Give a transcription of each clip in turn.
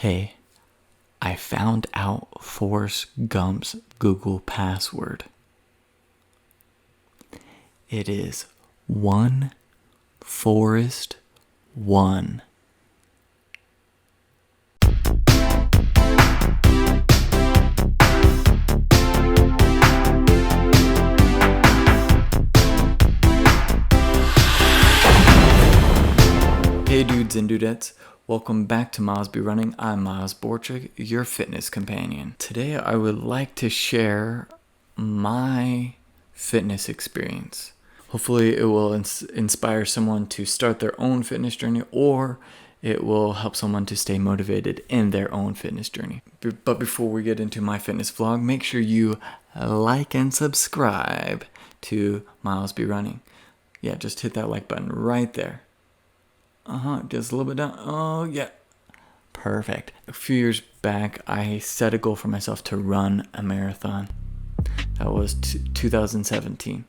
Hey, I found out Forrest Gump's Google password. It is 1Forrest1. Hey dudes and dudettes, welcome back to Miles Be Running. I'm Miles Borchik, your fitness companion. Today I would like to share my fitness experience. Hopefully it will inspire someone to start their own fitness journey, or it will help someone to stay motivated in their own fitness journey. But before we get into my fitness vlog, make sure you like and subscribe to Miles Be Running. Yeah, just hit that like button right there. Just a little bit down. Oh, yeah. Perfect. A few years back, I set a goal for myself to run a marathon. That was 2017.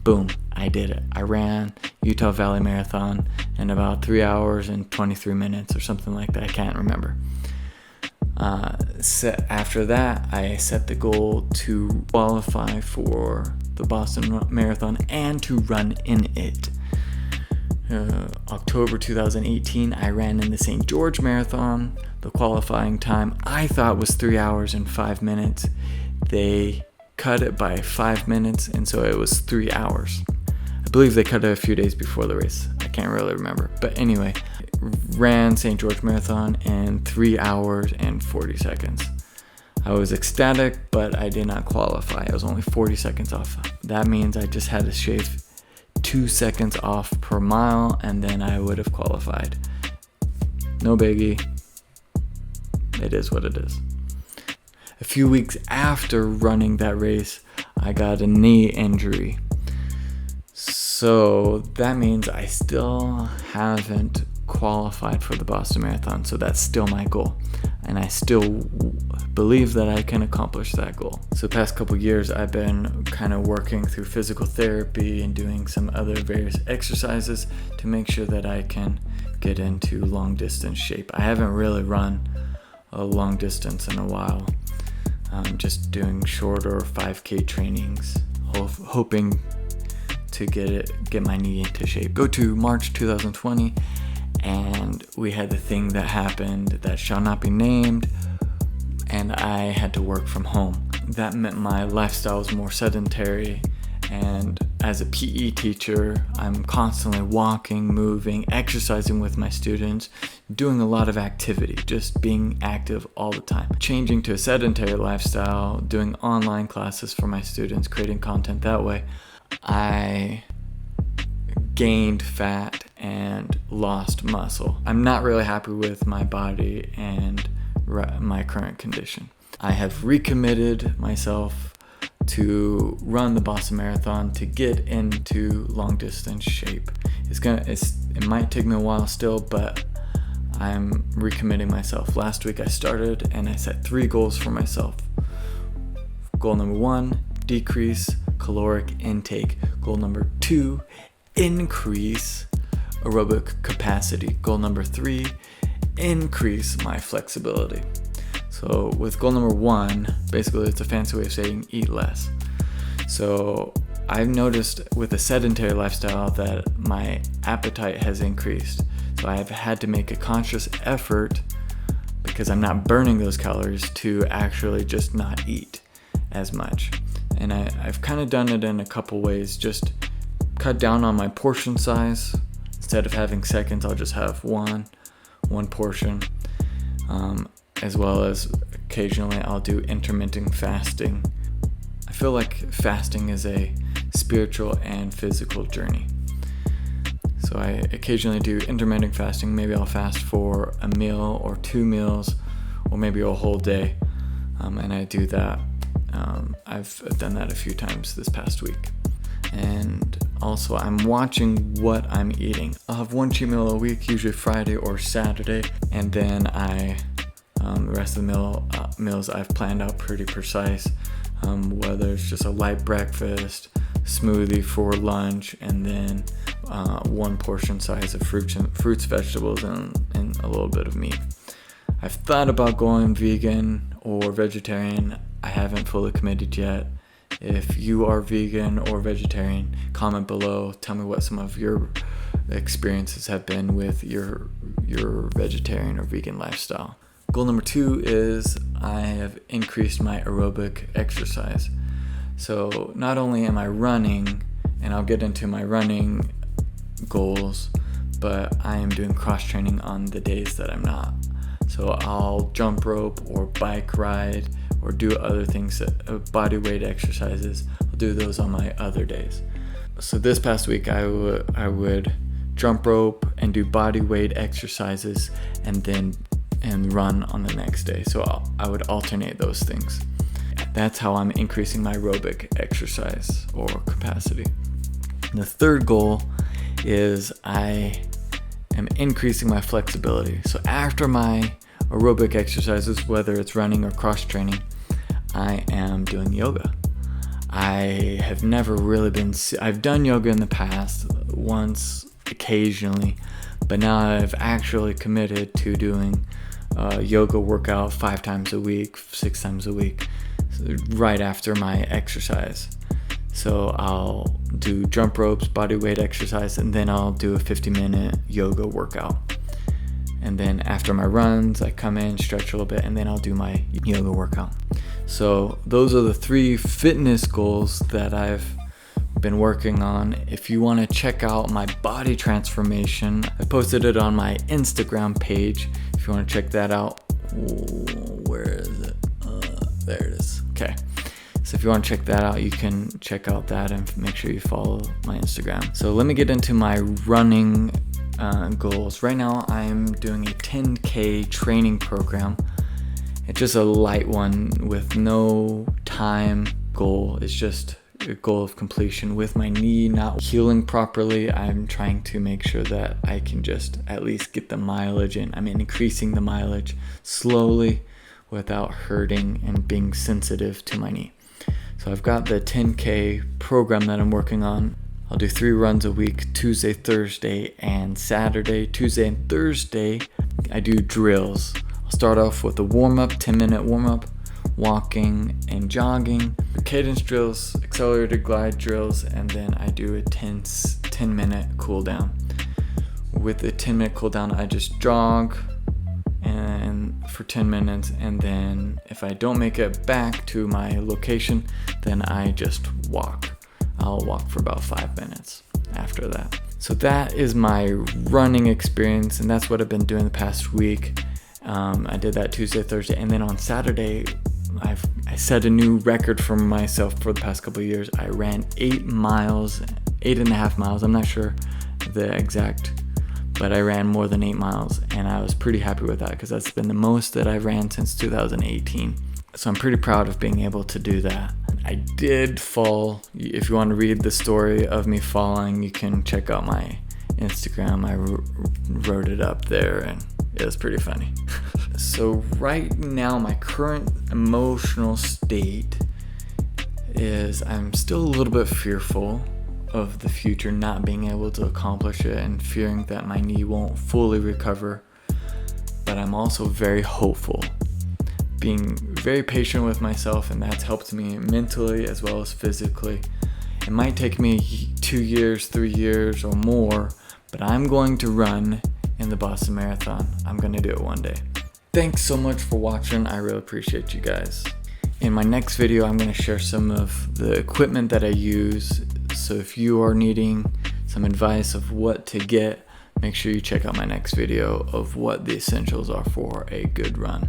Boom, I did it. I ran Utah Valley Marathon in about 3 hours and 23 minutes or something like that. I can't remember. After that, I set the goal to qualify for the Boston Marathon and to run in it. October 2018, I ran in the St. George Marathon. The qualifying time I thought was 3 hours and 5 minutes. They cut it by 5 minutes, and so it was 3 hours. I believe they cut it a few days before the race. I can't really remember. But anyway, ran St. George Marathon in 3 hours and 40 seconds. I was ecstatic, but I did not qualify. I was only 40 seconds off. That means I just had to shave 2 seconds off per mile, and then I would have qualified. No biggie. It is what it is. A few weeks after running that race, I got a knee injury. So that means I still haven't qualified for the Boston Marathon. So that's still my goal. And I still believe that I can accomplish that goal. So the past couple years, I've been kind of working through physical therapy and doing some other various exercises to make sure that I can get into long distance shape. I haven't really run a long distance in a while. I'm just doing shorter 5K trainings, hoping to get my knee into shape. Go to March 2020, and we had the thing that happened that shall not be named, and I had to work from home. That meant my lifestyle was more sedentary, and as a PE teacher, I'm constantly walking, moving, exercising with my students, doing a lot of activity, just being active all the time. Changing to a sedentary lifestyle, doing online classes for my students, creating content that way, I gained fat and lost muscle. I'm not really happy with my body and my current condition. I have recommitted myself to run the Boston Marathon to get into long distance shape. It might take me a while still, but I'm recommitting myself. Last week I started and I set 3 goals for myself. Goal number 1, decrease caloric intake. Goal number 2, increase aerobic capacity. Goal number 3, increase my flexibility. So with goal number 1, basically it's a fancy way of saying eat less. So I've noticed with a sedentary lifestyle that my appetite has increased. So I've had to make a conscious effort, because I'm not burning those calories, to actually just not eat as much. And I've kind of done it in a couple ways. Just cut down on my portion size. Instead of having seconds, I'll just have one portion. As well as occasionally I'll do intermittent fasting. I feel like fasting is a spiritual and physical journey. So I occasionally do intermittent fasting. Maybe I'll fast for a meal or 2 meals, or maybe a whole day. And I do that. I've done that a few times this past week. And also I'm watching what I'm eating. I'll have 1 cheat meal a week, usually Friday or Saturday. And then the rest of the meals I've planned out pretty precise, whether it's just a light breakfast, smoothie for lunch, and then 1 portion size of fruits, vegetables, and a little bit of meat. I've thought about going vegan or vegetarian. I haven't fully committed yet. If you are vegan or vegetarian, comment below. Tell me what some of your experiences have been with your vegetarian or vegan lifestyle. Goal number 2 is I have increased my aerobic exercise. So not only am I running, and I'll get into my running goals, but I am doing cross training on the days that I'm not. So I'll jump rope or bike ride or do other things, body weight exercises. I'll do those on my other days. So this past week I would jump rope and do body weight exercises and run on the next day. So I would alternate those things. That's how I'm increasing my aerobic exercise or capacity. The third goal is I am increasing my flexibility. So after my aerobic exercises, whether it's running or cross training, I am doing yoga. I have never really I've done yoga in the past, once occasionally, but now I've actually committed to doing yoga workout 5 times a week, 6 times a week, right after my exercise. So I'll do jump ropes, body weight exercise, and then I'll do a 50-minute yoga workout. And then after my runs, I come in, stretch a little bit, and then I'll do my yoga workout. So those are the 3 fitness goals that I've been working on. If you want to check out my body transformation, I posted it on my Instagram page. If you want to check that out, where is it? There it is. Okay. So if you want to check that out, you can check out that and make sure you follow my Instagram. So let me get into my running goals. Right now I am doing a 10K training program. It's just a light one with no time goal. It's just a goal of completion. With my knee not healing properly, I'm trying to make sure that I can just at least get the mileage in. I'm increasing the mileage slowly without hurting and being sensitive to my knee. So I've got the 10K program that I'm working on. I'll do 3 runs a week, Tuesday, Thursday, and Saturday. Tuesday and Thursday, I do drills. I'll start off with a warm-up, 10-minute warm-up, walking and jogging, cadence drills, accelerated glide drills, and then I do a 10-minute cool down. With the 10-minute cool down, I just jog and for 10 minutes, and then if I don't make it back to my location, then I just walk. I'll walk for about 5 minutes after that. So that is my running experience, and that's what I've been doing the past week. I did that Tuesday, Thursday, and then on Saturday, I set a new record for myself for the past couple of years. I ran 8.5 miles. I'm not sure the exact, but I ran more than 8 miles, and I was pretty happy with that because that's been the most that I've ran since 2018. So I'm pretty proud of being able to do that. I did fall. If you want to read the story of me falling, you can check out my Instagram. I wrote it up there, and it was pretty funny. So right now, my current emotional state is I'm still a little bit fearful of the future, not being able to accomplish it and fearing that my knee won't fully recover. But I'm also very hopeful, being very patient with myself, and that's helped me mentally as well as physically. It might take me 2 years, 3 years or more, but I'm going to run in the Boston Marathon. I'm going to do it one day. Thanks so much for watching. I really appreciate you guys. In my next video, I'm going to share some of the equipment that I use. So if you are needing some advice of what to get, make sure you check out my next video of what the essentials are for a good run.